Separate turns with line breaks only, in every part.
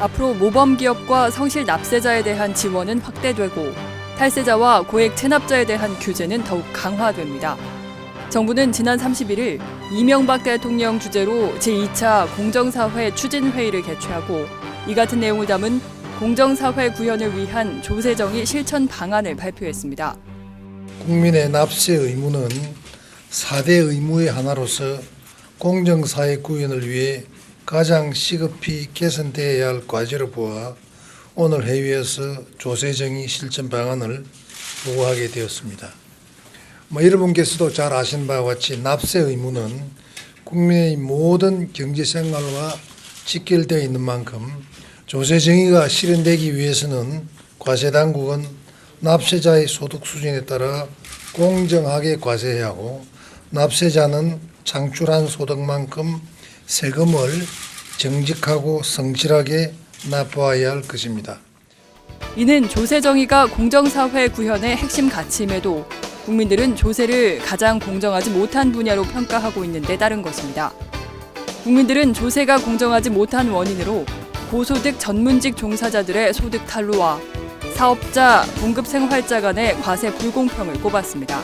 앞으로 모범기업과 성실 납세자에 대한 지원은 확대되고 탈세자와 고액 체납자에 대한 규제는 더욱 강화됩니다. 정부는 지난 31일 이명박 대통령 주재로 제2차 공정사회 추진회의를 개최하고 이 같은 내용을 담은 공정사회 구현을 위한 조세정의 실천 방안을 발표했습니다.
국민의 납세 의무는 4대 의무의 하나로서 공정사회 구현을 위해 가장 시급히 개선되어야 할 과제로 보아 오늘 회의에서 조세정의 실천 방안을 보고하게 되었습니다. 여러분께서도 잘 아시는 바와 같이 납세 의무는 국민의 모든 경제생활과 직결되어 있는 만큼 조세정의가 실현되기 위해서는 과세당국은 납세자의 소득 수준에 따라 공정하게 과세해야 하고 납세자는 창출한 소득만큼 세금을 정직하고 성실하게 납부해야 할 것입니다.
이는 조세정의가 공정사회 구현의 핵심 가치임에도 국민들은 조세를 가장 공정하지 못한 분야로 평가하고 있는 데 따른 것입니다. 국민들은 조세가 공정하지 못한 원인으로 고소득 전문직 종사자들의 소득 탈루와 사업자, 봉급생활자 간의 과세 불공평을 꼽았습니다.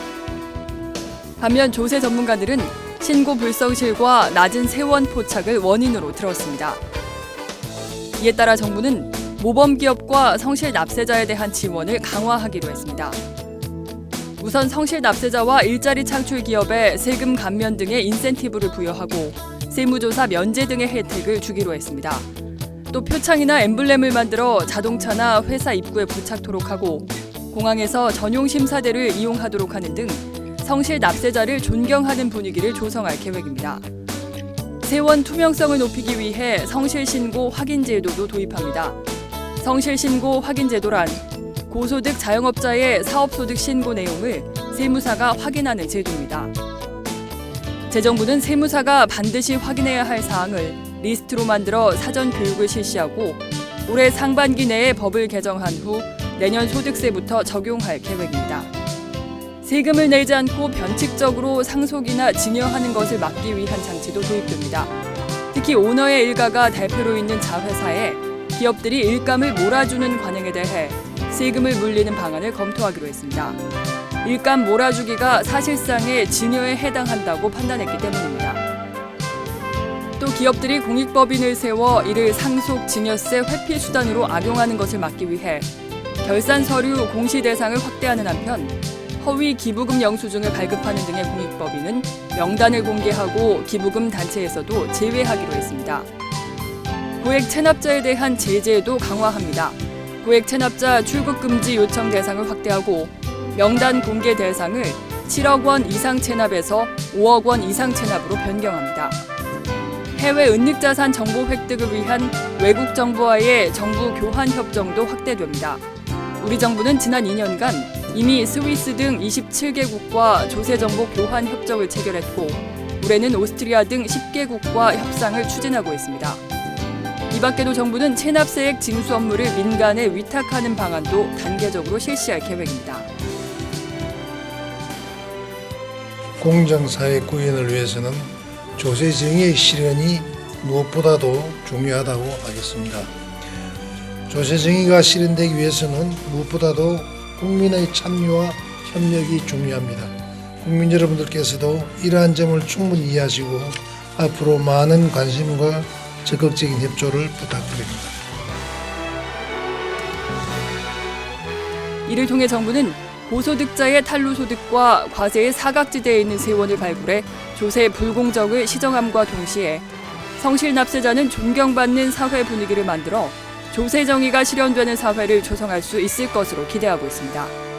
반면 조세 전문가들은 신고 불성실과 낮은 세원 포착을 원인으로 들었습니다. 이에 따라 정부는 모범기업과 성실 납세자에 대한 지원을 강화하기로 했습니다. 우선 성실 납세자와 일자리 창출 기업에 세금 감면 등의 인센티브를 부여하고 세무조사 면제 등의 혜택을 주기로 했습니다. 또 표창이나 엠블렘을 만들어 자동차나 회사 입구에 부착토록 하고 공항에서 전용 심사대를 이용하도록 하는 등 성실 납세자를 존경하는 분위기를 조성할 계획입니다. 세원 투명성을 높이기 위해 성실신고 확인제도도 도입합니다. 성실신고 확인제도란 고소득 자영업자의 사업소득 신고 내용을 세무사가 확인하는 제도입니다. 재정부는 세무사가 반드시 확인해야 할 사항을 리스트로 만들어 사전 교육을 실시하고 올해 상반기 내에 법을 개정한 후 내년 소득세부터 적용할 계획입니다. 세금을 내지 않고 변칙적으로 상속이나 증여하는 것을 막기 위한 장치도 도입됩니다. 특히 오너의 일가가 대표로 있는 자회사에 기업들이 일감을 몰아주는 관행에 대해 세금을 물리는 방안을 검토하기로 했습니다. 일감 몰아주기가 사실상의 증여에 해당한다고 판단했기 때문입니다. 또 기업들이 공익법인을 세워 이를 상속 증여세 회피 수단으로 악용하는 것을 막기 위해 결산 서류 공시 대상을 확대하는 한편 허위 기부금 영수증을 발급하는 등의 공익법인은 명단을 공개하고 기부금 단체에서도 제외하기로 했습니다. 고액 체납자에 대한 제재도 강화합니다. 고액 체납자 출국 금지 요청 대상을 확대하고 명단 공개 대상을 7억 원 이상 체납에서 5억 원 이상 체납으로 변경합니다. 해외 은닉자산 정보 획득을 위한 외국 정부와의 정부 교환 협정도 확대됩니다. 우리 정부는 지난 2년간 이미 스위스 등 27개국과 조세정보 교환 협정을 체결했고 올해는 오스트리아 등 10개국과 협상을 추진하고 있습니다. 이 밖에도 정부는 체납세액 징수 업무를 민간에 위탁하는 방안도 단계적으로 실시할 계획입니다.
공정사회 구현을 위해서는 조세정의의 실현이 무엇보다도 중요하다고 하겠습니다. 조세정의가 실현되기 위해서는 무엇보다도 국민의 참여와 협력이 중요합니다. 국민 여러분들께서도 이러한 점을 충분히 이해하시고 앞으로 많은 관심과 적극적인 협조를 부탁드립니다.
이를 통해 정부는 고소득자의 탈루소득과 과세의 사각지대에 있는 세원을 발굴해 조세 불공정을 시정함과 동시에 성실 납세자는 존경받는 사회 분위기를 만들어 조세 정의가 실현되는 사회를 조성할 수 있을 것으로 기대하고 있습니다.